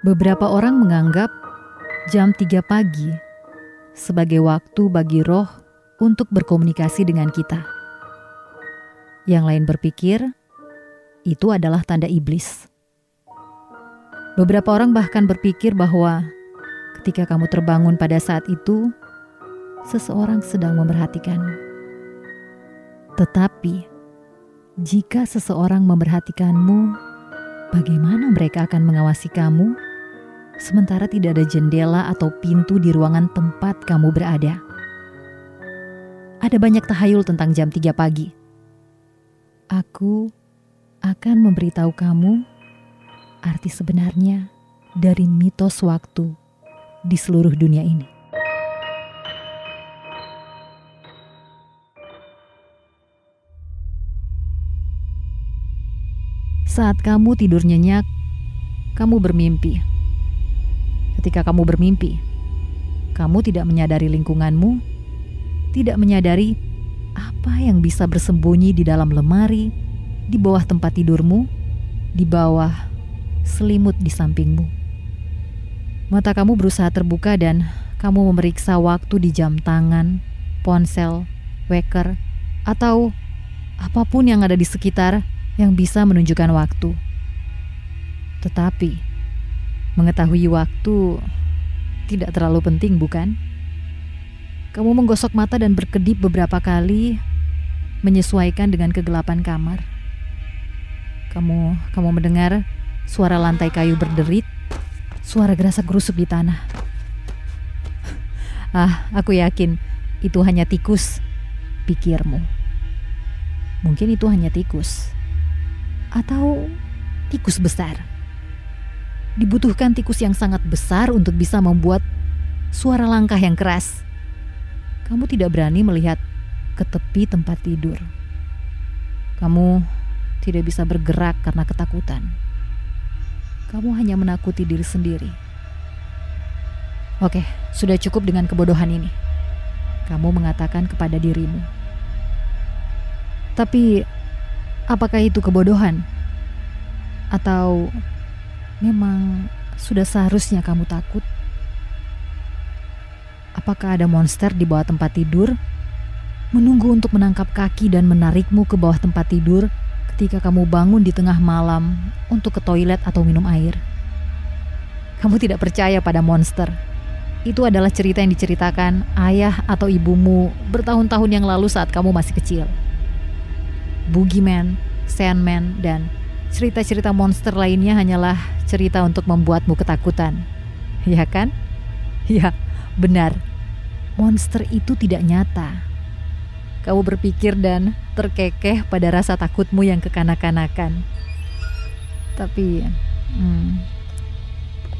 Beberapa orang menganggap jam 3 pagi sebagai waktu bagi roh untuk berkomunikasi dengan kita. Yang lain berpikir itu adalah tanda iblis. Beberapa orang bahkan berpikir bahwa ketika kamu terbangun pada saat itu, seseorang sedang memerhatikanmu. Tetapi, jika seseorang memerhatikanmu, bagaimana mereka akan mengawasi kamu, sementara tidak ada jendela atau pintu di ruangan tempat kamu berada? Ada banyak tahayul tentang jam 3 pagi. Aku akan memberitahu kamu arti sebenarnya dari mitos waktu di seluruh dunia ini. Saat kamu tidur nyenyak, kamu bermimpi. Ketika kamu bermimpi, kamu tidak menyadari lingkunganmu, tidak menyadari apa yang bisa bersembunyi di dalam lemari, di bawah tempat tidurmu, di bawah selimut di sampingmu. Mata kamu berusaha terbuka dan kamu memeriksa waktu di jam tangan, ponsel, weker, atau apapun yang ada di sekitar yang bisa menunjukkan waktu. Tetapi, mengetahui waktu tidak terlalu penting, bukan? Kamu menggosok mata dan berkedip beberapa kali, menyesuaikan dengan kegelapan kamar. Kamu mendengar suara lantai kayu berderit, suara gerasak-gerusuk di tanah. Aku yakin itu hanya tikus, pikirmu. Mungkin itu hanya tikus. Atau tikus besar. Dibutuhkan tikus yang sangat besar untuk bisa membuat suara langkah yang keras. Kamu tidak berani melihat ke tepi tempat tidur. Kamu tidak bisa bergerak karena ketakutan. Kamu hanya menakuti diri sendiri. Oke, sudah cukup dengan kebodohan ini, kamu mengatakan kepada dirimu. Tapi, apakah itu kebodohan? Atau memang sudah seharusnya kamu takut? Apakah ada monster di bawah tempat tidur, menunggu untuk menangkap kaki dan menarikmu ke bawah tempat tidur ketika kamu bangun di tengah malam untuk ke toilet atau minum air? Kamu tidak percaya pada monster. Itu adalah cerita yang diceritakan ayah atau ibumu bertahun-tahun yang lalu saat kamu masih kecil. Boogeyman, Sandman, dan cerita-cerita monster lainnya hanyalah cerita untuk membuatmu ketakutan. Ya kan? Ya, benar. Monster itu tidak nyata. Kamu berpikir dan terkekeh pada rasa takutmu yang kekanak-kanakan. Tapi,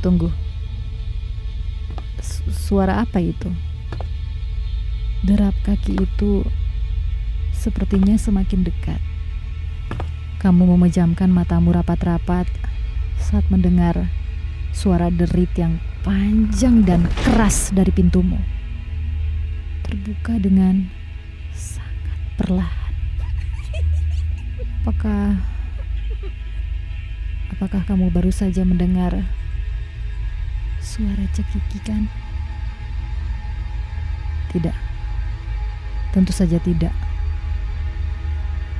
tunggu. Suara apa itu? Derap kaki itu sepertinya semakin dekat. Kamu memejamkan matamu rapat-rapat saat mendengar suara derit yang panjang dan keras dari pintumu. Terbuka dengan sangat perlahan. Apakah kamu baru saja mendengar suara cekikikan? Tidak. Tentu saja tidak.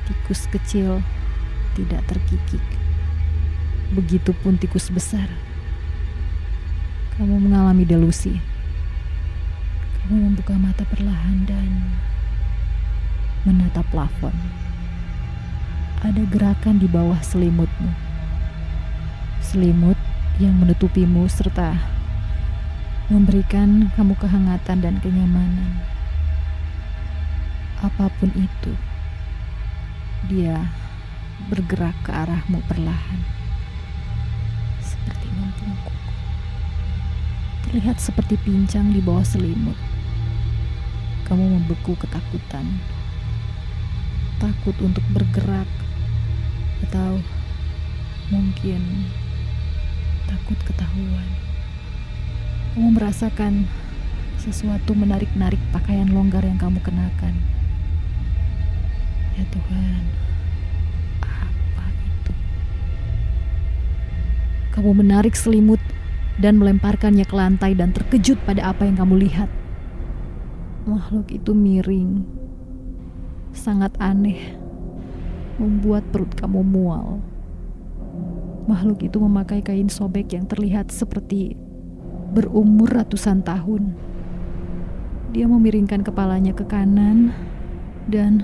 Tikus kecil tidak terkikik. Begitupun tikus besar. Kamu mengalami delusi. Kamu membuka mata perlahan dan menatap plafon. Ada gerakan di bawah selimutmu. Selimut yang menutupimu serta memberikan kamu kehangatan dan kenyamanan. Apapun itu, dia bergerak ke arahmu perlahan, seperti membungkuk. Terlihat seperti pincang di bawah selimut. Kamu membeku ketakutan, takut untuk bergerak, atau mungkin takut ketahuan. Kamu merasakan sesuatu menarik-narik pakaian longgar yang kamu kenakan. Ya Tuhan, apa itu? Kamu menarik selimut dan melemparkannya ke lantai dan terkejut pada apa yang kamu lihat. Makhluk itu miring, sangat aneh, membuat perut kamu mual. Makhluk itu memakai kain sobek yang terlihat seperti berumur ratusan tahun. Dia memiringkan kepalanya ke kanan dan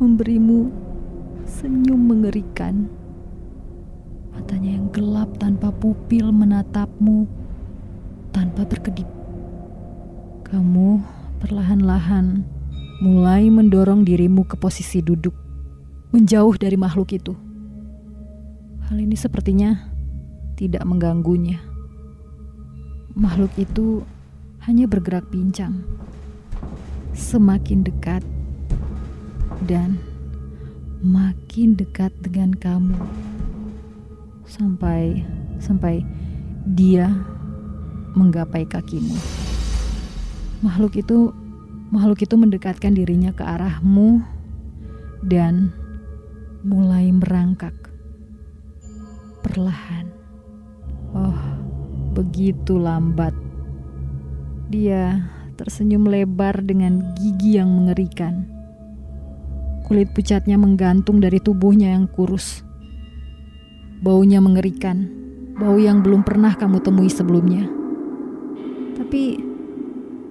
memberimu senyum mengerikan. Matanya yang gelap tanpa pupil menatapmu tanpa berkedip. Kamu perlahan-lahan mulai mendorong dirimu ke posisi duduk, menjauh dari makhluk itu. Hal ini sepertinya tidak mengganggunya. Makhluk itu hanya bergerak pincang, semakin dekat dan makin dekat dengan kamu, sampai dia menggapai kakimu. Makhluk itu mendekatkan dirinya ke arahmu dan mulai merangkak perlahan. Oh, begitu lambat. Dia tersenyum lebar dengan gigi yang mengerikan. Kulit pucatnya menggantung dari tubuhnya yang kurus. Baunya mengerikan, bau yang belum pernah kamu temui sebelumnya. Tapi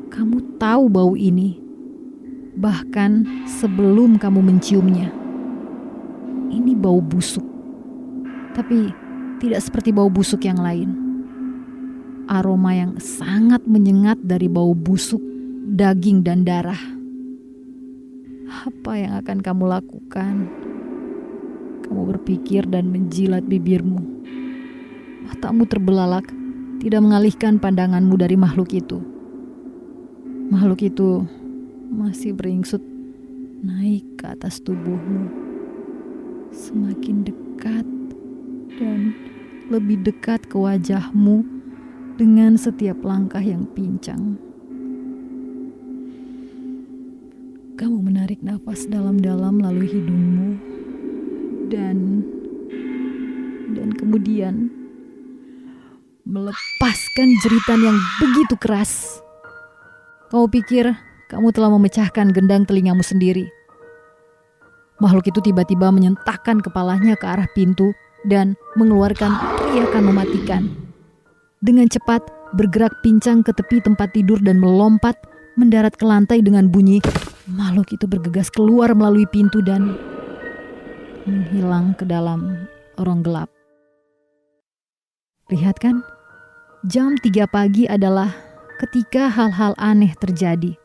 kamu tahu bau ini, bahkan sebelum kamu menciumnya. Ini bau busuk, tapi tidak seperti bau busuk yang lain. Aroma yang sangat menyengat dari bau busuk, daging dan darah. Apa yang akan kamu lakukan? Kamu berpikir dan menjilat bibirmu. Matamu terbelalak, tidak mengalihkan pandanganmu dari makhluk itu. Makhluk itu masih beringsut naik ke atas tubuhmu. Semakin dekat dan lebih dekat ke wajahmu dengan setiap langkah yang pincang. Kamu menarik nafas dalam-dalam melalui hidungmu dan kemudian melepaskan jeritan yang begitu keras. Kamu pikir kamu telah memecahkan gendang telingamu sendiri. Makhluk itu tiba-tiba menyentakkan kepalanya ke arah pintu dan mengeluarkan teriakan mematikan. Dengan cepat bergerak pincang ke tepi tempat tidur dan melompat mendarat ke lantai dengan bunyi. Makhluk itu bergegas keluar melalui pintu dan menghilang ke dalam lorong gelap. Lihat kan, jam 3 pagi adalah ketika hal-hal aneh terjadi.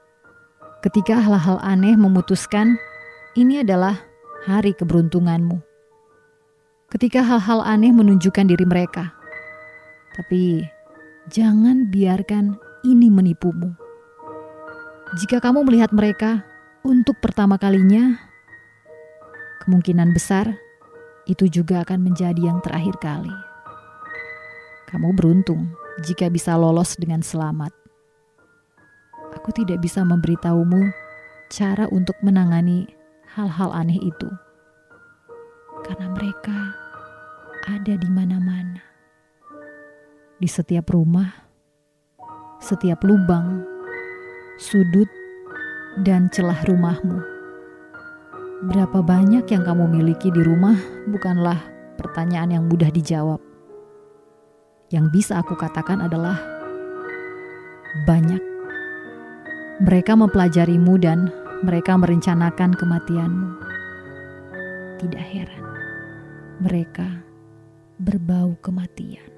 Ketika hal-hal aneh memutuskan ini adalah hari keberuntunganmu. Ketika hal-hal aneh menunjukkan diri mereka. Tapi jangan biarkan ini menipumu. Jika kamu melihat mereka untuk pertama kalinya, kemungkinan besar itu juga akan menjadi yang terakhir kali. Kamu beruntung jika bisa lolos dengan selamat. Aku tidak bisa memberitahumu cara untuk menangani hal-hal aneh itu. Karena mereka ada di mana-mana. Di setiap rumah, setiap lubang, sudut, dan celah rumahmu. Berapa banyak yang kamu miliki di rumah bukanlah pertanyaan yang mudah dijawab. Yang bisa aku katakan adalah banyak. Mereka mempelajarimu dan mereka merencanakan kematianmu. Tidak heran, mereka berbau kematian.